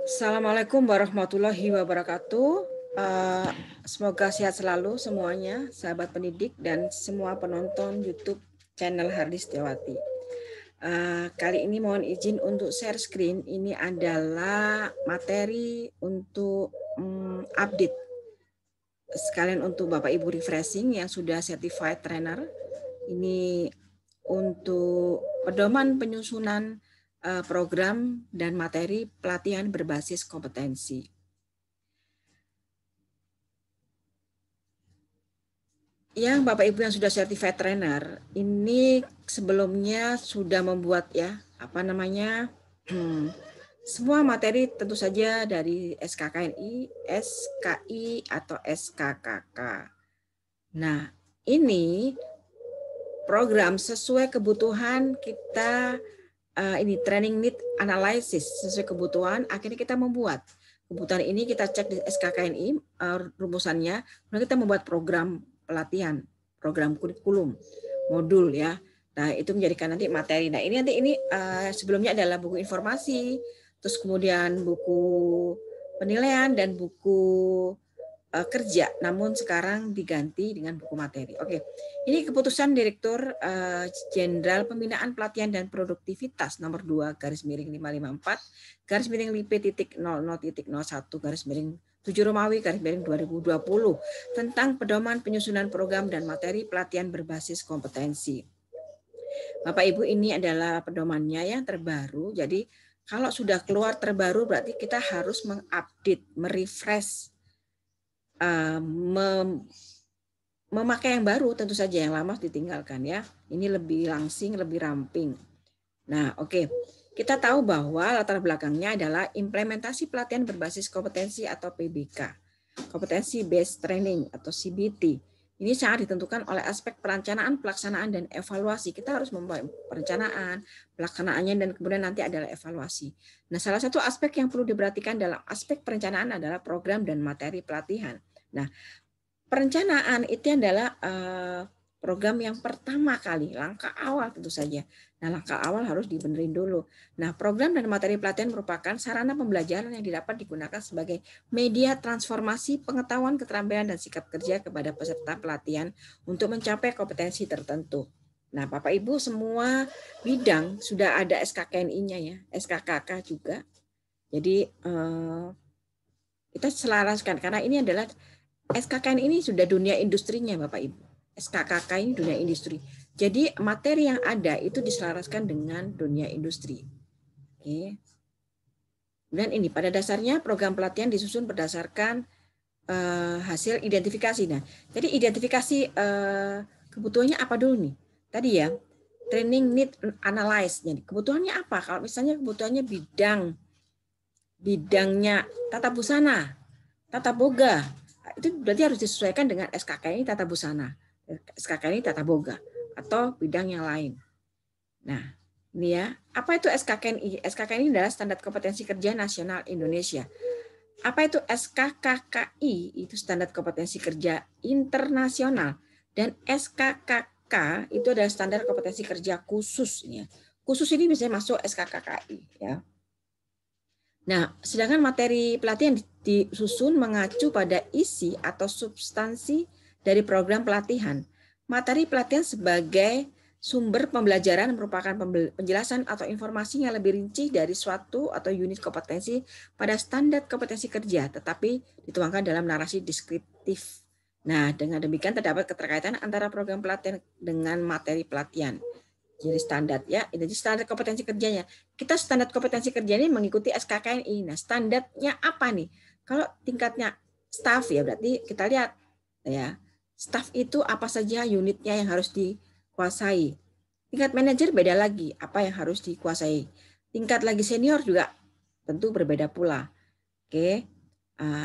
Assalamualaikum warahmatullahi wabarakatuh. Eh, Semoga sehat selalu semuanya, sahabat pendidik dan semua penonton YouTube channel Hardi Setiawati. Kali ini mohon izin untuk share screen. Ini adalah materi untuk update sekalian untuk Bapak Ibu refreshing yang sudah certified trainer. Ini untuk pedoman penyusunan program dan materi pelatihan berbasis kompetensi. Yang Bapak Ibu yang sudah certified trainer, ini sebelumnya sudah membuat semua materi tentu saja dari SKKNI, SKI atau SKKK. Nah, ini program sesuai kebutuhan kita, ini training need analysis sesuai kebutuhan. Akhirnya kita membuat kebutuhan ini, kita cek di SKKNI rumusannya, kemudian kita membuat program pelatihan, program kurikulum, modul ya. Nah, itu menjadikan nanti materi. Nah, ini sebelumnya adalah buku informasi, terus kemudian buku penilaian dan buku kerja, namun sekarang diganti dengan buku materi. Oke, ini keputusan Direktur Jenderal Pembinaan Pelatihan dan Produktivitas nomor 2 garis miring 554 garis miring LIP.00.01 garis miring 7 Romawi garis miring 2020 tentang pedoman penyusunan program dan materi pelatihan berbasis kompetensi. Bapak Ibu, ini adalah pedomannya yang terbaru. Jadi kalau sudah keluar terbaru berarti kita harus mengupdate, merefresh, memakai yang baru, tentu saja yang lama ditinggalkan ya. Ini lebih langsing, lebih ramping. Nah, oke. Kita tahu bahwa latar belakangnya adalah implementasi pelatihan berbasis kompetensi atau PBK. Kompetensi Based Training atau CBT. Ini sangat ditentukan oleh aspek perencanaan, pelaksanaan, dan evaluasi. Kita harus membuat perencanaan, pelaksanaannya, dan kemudian nanti adalah evaluasi. Nah, salah satu aspek yang perlu diperhatikan dalam aspek perencanaan adalah program dan materi pelatihan. Nah, perencanaan itu adalah program yang pertama kali, langkah awal tentu saja. Nah, langkah awal harus dibenerin dulu. Nah, program dan materi pelatihan merupakan sarana pembelajaran yang dapat digunakan sebagai media transformasi pengetahuan, keterampilan, dan sikap kerja kepada peserta pelatihan untuk mencapai kompetensi tertentu. Nah, Bapak Ibu semua bidang sudah ada SKKNI-nya ya, SKKK juga. Jadi kita selaraskan karena ini adalah SKKN ini sudah dunia industrinya Bapak Ibu. SKKK ini dunia industri. Jadi materi yang ada itu diselaraskan dengan dunia industri. Oke. Dan ini pada dasarnya program pelatihan disusun berdasarkan hasil identifikasi. Nah, jadi identifikasi kebutuhannya apa dulu nih? Tadi ya, training need analyze. Jadi kebutuhannya apa? Kalau misalnya kebutuhannya bidangnya tata busana, tata boga, itu berarti harus disesuaikan dengan SKKNI tata busana, SKKNI tata boga, atau bidang yang lain. Nah, ini ya, apa itu SKKNI? SKKNI adalah Standar Kompetensi Kerja Nasional Indonesia. Apa itu SKKKI? Itu Standar Kompetensi Kerja Internasional. Dan SKKK itu adalah Standar Kompetensi Kerja Khusus. Khusus ini bisa masuk SKKKI. Ya. Nah, sedangkan materi pelatihan disusun mengacu pada isi atau substansi dari program pelatihan. Materi pelatihan sebagai sumber pembelajaran merupakan penjelasan atau informasi yang lebih rinci dari suatu atau unit kompetensi pada standar kompetensi kerja, tetapi dituangkan dalam narasi deskriptif. Nah, dengan demikian terdapat keterkaitan antara program pelatihan dengan materi pelatihan. Jadi standar ya, jadi standar kompetensi kerjanya. Kita standar kompetensi kerja ini mengikuti SKKNI. Nah, standarnya apa nih? Kalau tingkatnya staff ya berarti kita lihat ya, staff itu apa saja unitnya yang harus dikuasai. Tingkat manajer beda lagi, apa yang harus dikuasai. Tingkat lagi senior juga tentu berbeda pula. Oke.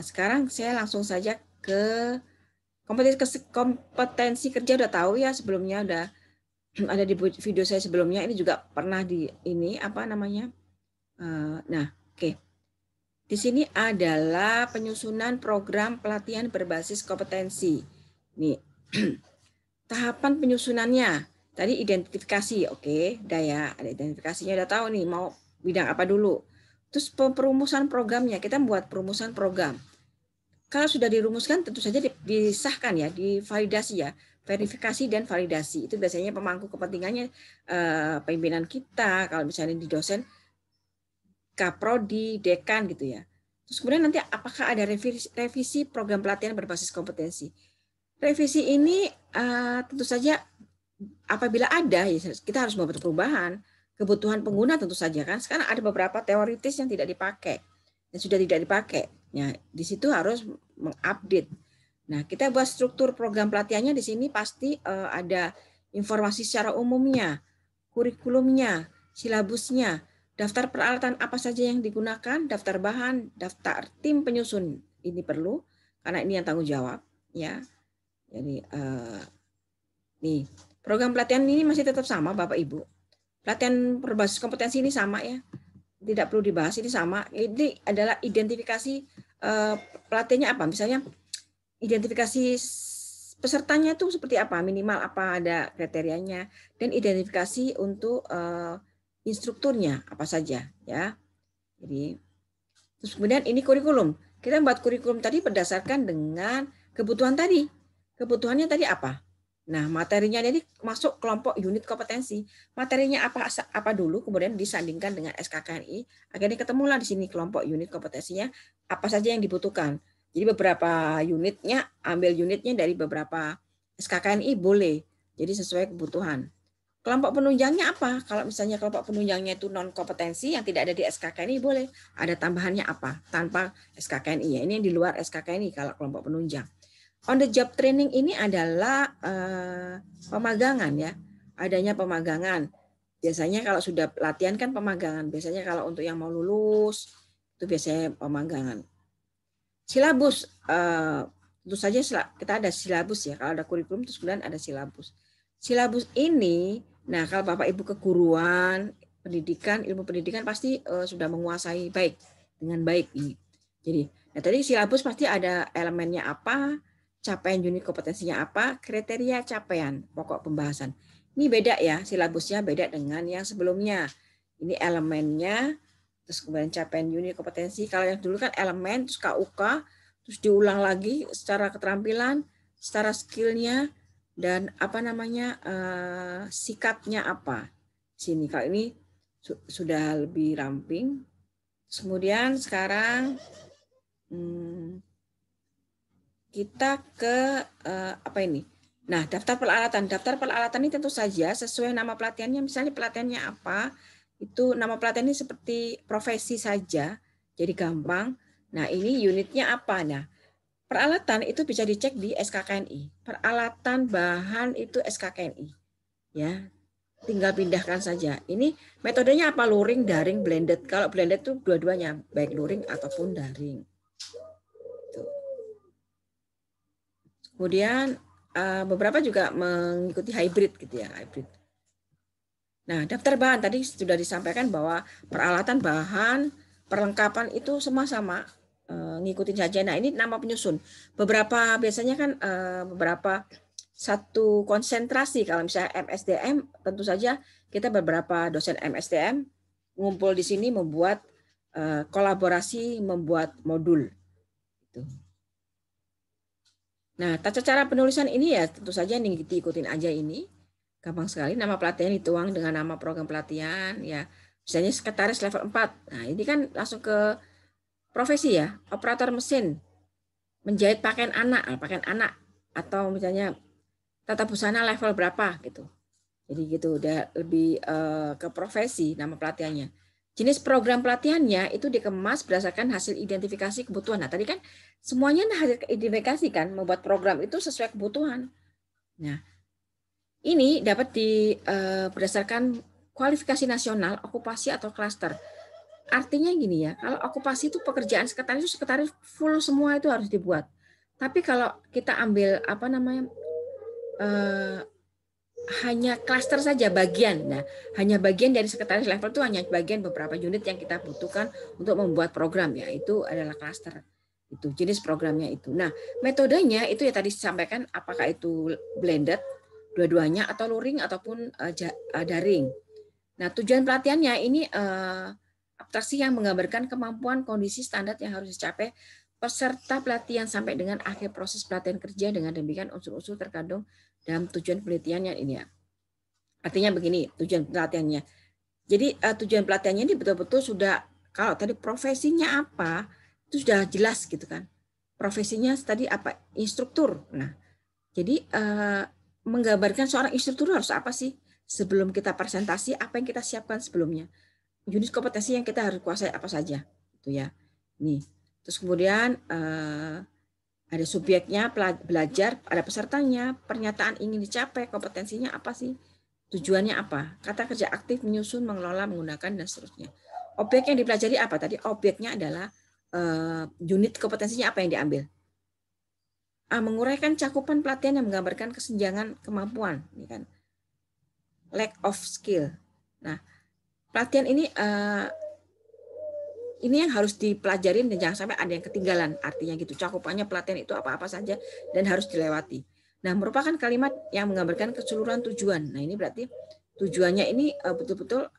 Sekarang saya langsung saja ke kompetensi kerja. Udah tahu ya, sebelumnya udah ada di video saya sebelumnya, ini juga pernah di ini apa namanya. Nah, oke. Di sini adalah penyusunan program pelatihan berbasis kompetensi. Nih, tahapan penyusunannya. Tadi identifikasi, oke, udah ya, ada identifikasinya, udah tahu nih mau bidang apa dulu. Terus perumusan programnya, kita membuat perumusan program. Kalau sudah dirumuskan tentu saja disahkan ya, divalidasi ya, verifikasi dan validasi. Itu biasanya pemangku kepentingannya pimpinan kita, kalau misalnya di dosen, kaprodi, dekan gitu ya. Terus kemudian nanti apakah ada revisi program pelatihan berbasis kompetensi. Revisi ini tentu saja apabila ada, ya kita harus membuat perubahan. Kebutuhan pengguna tentu saja kan. Sekarang ada beberapa teoritis yang tidak dipakai, yang sudah tidak dipakai. Ya, di situ harus mengupdate. Nah, kita buat struktur program pelatihannya di sini pasti ada informasi secara umumnya, kurikulumnya, silabusnya, daftar peralatan apa saja yang digunakan, daftar bahan, daftar tim penyusun. Ini perlu karena ini yang tanggung jawab, ya. Jadi nih, program pelatihan ini masih tetap sama, Bapak Ibu. Pelatihan berbasis kompetensi ini sama ya. Tidak perlu dibahas, ini sama. Ini adalah identifikasi pelatihannya apa? Misalnya identifikasi pesertanya itu seperti apa, minimal apa ada kriterianya, dan identifikasi untuk instrukturnya apa saja ya. Jadi terus kemudian ini kurikulum. Kita membuat kurikulum tadi berdasarkan dengan kebutuhan tadi. Kebutuhannya tadi apa? Nah, materinya jadi masuk kelompok unit kompetensi. Materinya apa dulu, kemudian disandingkan dengan SKKNI. Akhirnya ketemulah di sini kelompok unit kompetensinya apa saja yang dibutuhkan. Jadi beberapa unitnya, ambil unitnya dari beberapa SKKNI boleh. Jadi sesuai kebutuhan. Kelompok penunjangnya apa? Kalau misalnya kelompok penunjangnya itu non kompetensi yang tidak ada di SKKNI boleh. Ada tambahannya apa? Tanpa SKKNI ya. Ini yang di luar SKKNI kalau kelompok penunjang. On the job training ini adalah pemagangan ya, adanya pemagangan. Biasanya kalau sudah latihan kan pemagangan. Biasanya kalau untuk yang mau lulus itu biasanya pemagangan. Silabus, tentu saja kita ada silabus ya. Kalau ada kurikulum terus kemudian ada silabus. Silabus ini, nah kalau Bapak Ibu keguruan, pendidikan, ilmu pendidikan pasti sudah menguasai dengan baik ini. Jadi, nah tadi silabus pasti ada elemennya apa, capaian unit kompetensinya apa, kriteria capaian pokok pembahasan. Ini beda ya, silabusnya beda dengan yang sebelumnya. Ini elemennya, terus kemudian capaian unit kompetensi. Kalau yang dulu kan elemen, terus KUK, terus diulang lagi secara keterampilan, secara skillnya, dan apa namanya sikapnya apa. Sini kalau ini sudah lebih ramping. Kemudian sekarang kita ke apa ini? Nah, daftar peralatan. Daftar peralatan ini tentu saja sesuai nama pelatihannya. Misalnya pelatihannya apa, itu nama pelatihan ini seperti profesi saja, jadi gampang. Nah, ini unitnya apa? Nah, peralatan itu bisa dicek di SKKNI. Peralatan bahan itu SKKNI. Ya, tinggal pindahkan saja. Ini metodenya apa? Luring, daring, blended. Kalau blended itu dua-duanya, baik luring ataupun daring. Kemudian beberapa juga mengikuti hybrid gitu ya, hybrid. Nah, daftar bahan tadi sudah disampaikan bahwa peralatan bahan, perlengkapan itu semua sama, ngikutin saja. Nah, ini nama penyusun. Beberapa biasanya kan beberapa satu konsentrasi, kalau misalnya MSDM tentu saja kita beberapa dosen MSDM ngumpul di sini membuat kolaborasi, membuat modul. Gitu. Nah, tata cara penulisan ini ya tentu saja diikutin aja ini. Gampang sekali, nama pelatihan dituang dengan nama program pelatihan ya. Misalnya sekretaris level 4. Nah, ini kan langsung ke profesi ya, operator mesin, menjahit pakaian anak atau misalnya tata busana level berapa gitu. Jadi gitu udah lebih ke profesi nama pelatihannya. Jenis program pelatihannya itu dikemas berdasarkan hasil identifikasi kebutuhan. Nah, tadi kan semuanya hasil identifikasi kan, membuat program itu sesuai kebutuhan. Nah, ini dapat berdasarkan kualifikasi nasional, okupasi atau klaster. Artinya gini ya, kalau okupasi itu pekerjaan sekretaris full semua itu harus dibuat. Tapi kalau kita ambil apa namanya hanya klaster saja bagian. Nah, hanya bagian dari sekretaris level itu hanya bagian beberapa unit yang kita butuhkan untuk membuat program ya. Itu adalah klaster. Itu jenis programnya itu. Nah, metodenya itu ya tadi disampaikan apakah itu blended dua-duanya atau luring ataupun daring. Nah, tujuan pelatihannya ini abstraksi yang menggambarkan kemampuan kondisi standar yang harus dicapai peserta pelatihan sampai dengan akhir proses pelatihan kerja. Dengan demikian unsur-unsur terkandung dalam tujuan penelitiannya ini ya. Artinya begini, tujuan pelatihannya. Jadi tujuan pelatihannya ini betul-betul sudah, kalau tadi profesinya apa, itu sudah jelas gitu kan. Profesinya tadi apa? Instruktur. Nah, jadi menggambarkan seorang instruktur harus apa sih? Sebelum kita presentasi, apa yang kita siapkan sebelumnya? Unit kompetensi yang kita harus kuasai apa saja, itu ya. Nih, terus kemudian ada subjeknya belajar, ada pesertanya, pernyataan ingin dicapai, kompetensinya apa sih? Tujuannya apa? Kata kerja aktif, menyusun, mengelola, menggunakan, dan seterusnya. Objek yang dipelajari apa tadi? Objeknya adalah unit kompetensinya apa yang diambil. Menguraikan cakupan pelatihan yang menggambarkan kesenjangan kemampuan, ini kan, lack of skill. Nah, pelatihan ini yang harus dipelajarin dan jangan sampai ada yang ketinggalan. Artinya gitu, cakupannya pelatihan itu apa-apa saja dan harus dilewati. Nah, merupakan kalimat yang menggambarkan keseluruhan tujuan. Nah, ini berarti tujuannya ini betul-betul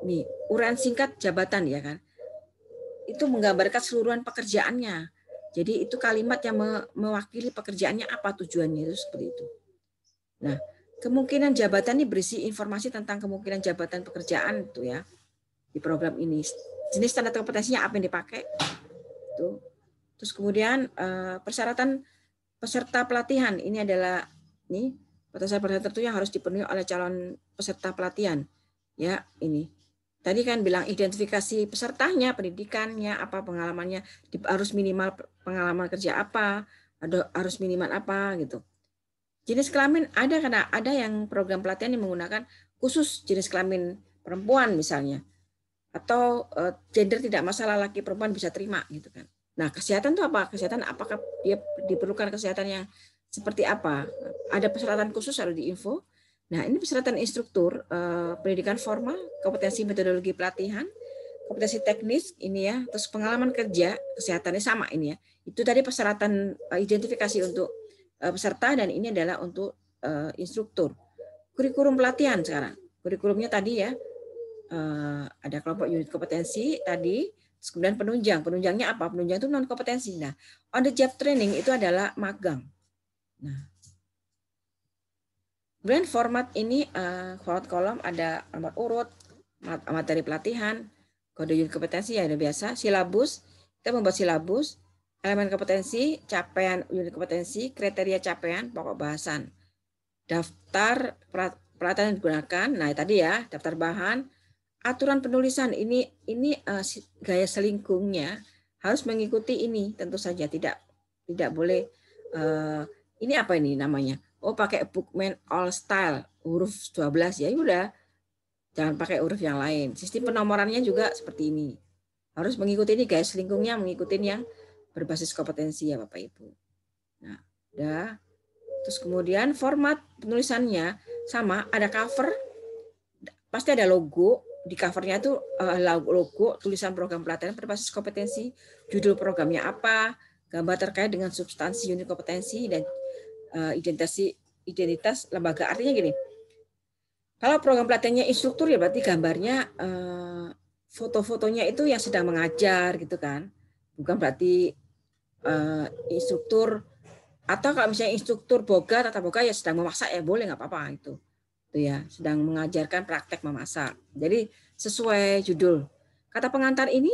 nih, uraian singkat jabatan ya kan. Itu menggambarkan keseluruhan pekerjaannya. Jadi itu kalimat yang mewakili pekerjaannya apa tujuannya itu seperti itu. Nah, kemungkinan jabatan ini berisi informasi tentang kemungkinan jabatan pekerjaan itu ya di program ini. Jenis standar kompetensinya apa yang dipakai itu. Terus kemudian persyaratan peserta pelatihan ini adalah nih batasan-batasan tertentu yang harus dipenuhi oleh calon peserta pelatihan. Ya, ini. Tadi kan bilang identifikasi pesertanya, pendidikannya, apa pengalamannya, harus minimal pengalaman kerja apa, harus minimal apa gitu. Jenis kelamin ada, karena ada yang program pelatihan yang menggunakan khusus jenis kelamin perempuan misalnya, atau gender tidak masalah, laki perempuan bisa terima gitu kan. Nah, kesehatan itu apa? Kesehatan apakah dia diperlukan kesehatan yang seperti apa? Ada persyaratan khusus harus diinfo. Nah, ini persyaratan instruktur, pendidikan formal, kompetensi metodologi pelatihan, kompetensi teknis ini ya, terus pengalaman kerja, kesehatannya sama ini ya. Itu tadi persyaratan identifikasi untuk peserta, dan ini adalah untuk instruktur. Kurikulum pelatihan sekarang. Kurikulumnya tadi ya, ada kelompok unit kompetensi tadi, terus kemudian penunjang. Penunjangnya apa? Penunjang itu non kompetensi. Nah, on the job training itu adalah magang. Nah, kemudian format ini, format kolom ada nomor urut, materi pelatihan, kode unit kompetensi ya udah biasa, silabus, kita membuat silabus, elemen kompetensi, capaian unit kompetensi, kriteria capaian, pokok bahasan, daftar pelatihan yang digunakan, nah tadi ya, daftar bahan, aturan penulisan, ini gaya selingkungnya harus mengikuti ini, tentu saja tidak boleh, ini apa ini namanya? Oh, pakai Bookman All Style huruf 12 ya udah, jangan pakai huruf yang lain. Sistem penomorannya juga seperti ini, harus mengikuti ini, guys, selingkungnya mengikuti yang berbasis kompetensi ya Bapak Ibu. Nah, udah. Terus kemudian format penulisannya sama, ada cover, pasti ada logo, di covernya itu logo, tulisan program pelatihan berbasis kompetensi, judul programnya apa, gambar terkait dengan substansi unit kompetensi, dan identitas lembaga. Artinya gini, kalau program pelatihannya instruktur ya berarti gambarnya foto-fotonya itu yang sedang mengajar gitu kan, bukan berarti instruktur, atau kalau misalnya instruktur boga, tata boga ya sedang memasak ya boleh, nggak apa-apa itu ya, sedang mengajarkan praktek memasak. Jadi sesuai judul. Kata pengantar ini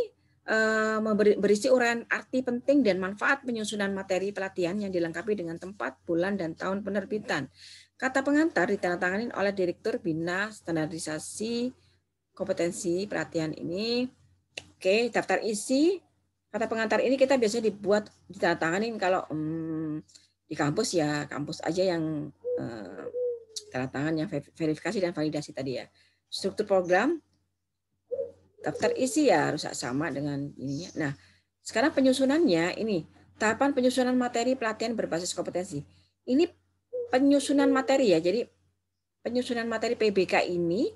berisi uraian arti penting dan manfaat penyusunan materi pelatihan yang dilengkapi dengan tempat, bulan, dan tahun penerbitan. Kata pengantar ditandatangani oleh Direktur Bina Standarisasi Kompetensi Pelatihan ini. Oke, daftar isi. Kata pengantar ini kita biasanya ditandatangani kalau di kampus ya, kampus aja yang tanda tangan yang verifikasi dan validasi tadi ya. Struktur program, daftar isi ya harus sama dengan ininya. Nah, sekarang penyusunannya ini, tahapan penyusunan materi pelatihan berbasis kompetensi. Ini penyusunan materi ya. Jadi penyusunan materi PBK ini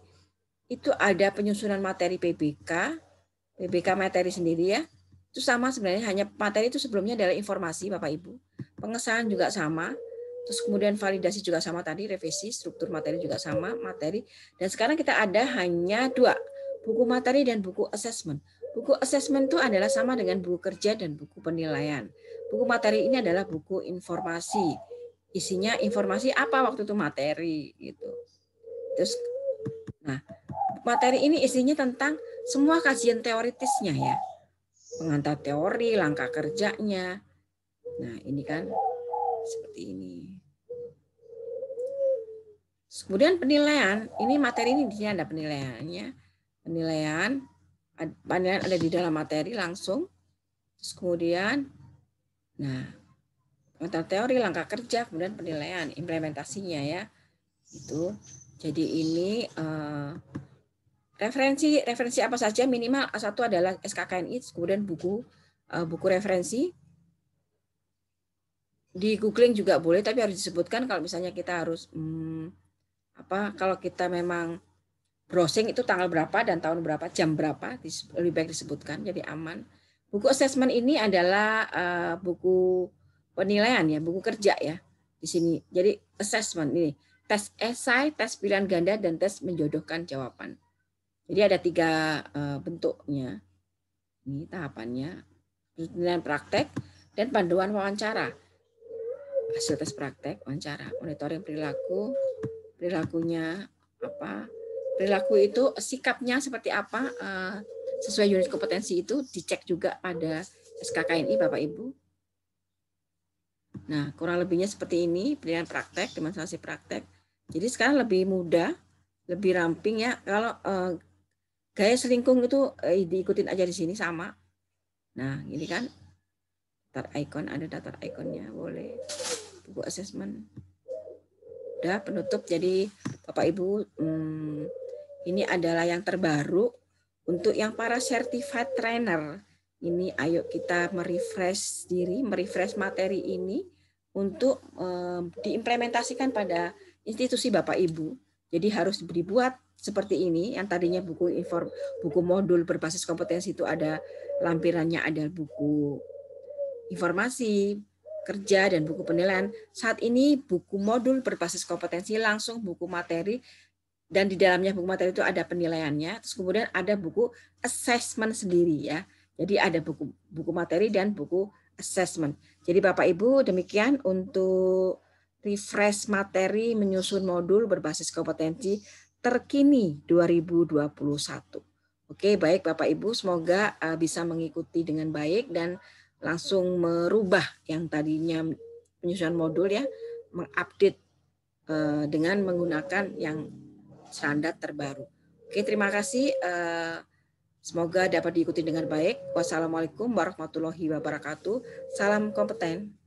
itu ada penyusunan materi PBK materi sendiri ya. Itu sama sebenarnya, hanya materi itu sebelumnya adalah informasi Bapak Ibu. Pengesahan juga sama. Terus kemudian validasi juga sama tadi, revisi, struktur materi juga sama, materi. Dan sekarang kita ada hanya 2, buku materi dan buku asesmen. Buku asesmen itu adalah sama dengan buku kerja dan buku penilaian. Buku materi ini adalah buku informasi. Isinya informasi apa waktu itu materi gitu. Terus nah, materi ini isinya tentang semua kajian teoritisnya ya. Pengantar teori, langkah kerjanya. Nah, ini kan seperti ini. Kemudian penilaian, ini materi ini di sini ada penilaiannya. Penilaian ada di dalam materi langsung. Terus kemudian nah, pengantar teori, langkah kerja, kemudian penilaian, implementasinya ya. Itu. Jadi ini referensi apa saja minimal A1 adalah SKKNI, kemudian buku referensi. Di googling juga boleh, tapi harus disebutkan kalau misalnya kita harus kalau kita memang browsing itu tanggal berapa dan tahun berapa, jam berapa, lebih baik disebutkan jadi aman. Buku assessment ini adalah buku penilaian ya, buku kerja ya di sini. Jadi assessment ini tes esai, tes pilihan ganda, dan tes menjodohkan jawaban. Jadi ada 3 bentuknya. Ini tahapannya, penilaian praktek dan panduan wawancara. Hasil tes praktek, wawancara, monitoring perilaku, perilakunya apa, perilaku itu sikapnya seperti apa, sesuai unit kompetensi itu dicek juga pada SKKNI Bapak Ibu. Nah, kurang lebihnya seperti ini, penilaian praktek, demonstrasi praktek. Jadi sekarang lebih mudah, lebih ramping ya. Kalau gaya selingkung itu diikutin aja di sini sama. Nah, ini kan daftar icon, ada daftar ikonnya, boleh. Buku assessment. Udah penutup. Jadi Bapak Ibu, ini adalah yang terbaru untuk yang para certified trainer. Ini ayo kita merefresh diri, merefresh materi ini untuk diimplementasikan pada institusi Bapak Ibu. Jadi harus dibuat seperti ini, yang tadinya buku modul berbasis kompetensi itu ada lampirannya, ada buku informasi, kerja, dan buku penilaian. Saat ini buku modul berbasis kompetensi langsung buku materi, dan di dalamnya buku materi itu ada penilaiannya. Terus kemudian ada buku assessment sendiri ya. Jadi ada buku materi dan buku assessment. Jadi Bapak Ibu, demikian untuk refresh materi menyusun modul berbasis kompetensi terkini 2021. Oke, baik Bapak Ibu, semoga bisa mengikuti dengan baik dan langsung merubah yang tadinya penyusunan modul ya, mengupdate dengan menggunakan yang standar terbaru. Oke, terima kasih. Semoga dapat diikuti dengan baik. Wassalamualaikum warahmatullahi wabarakatuh. Salam kompeten.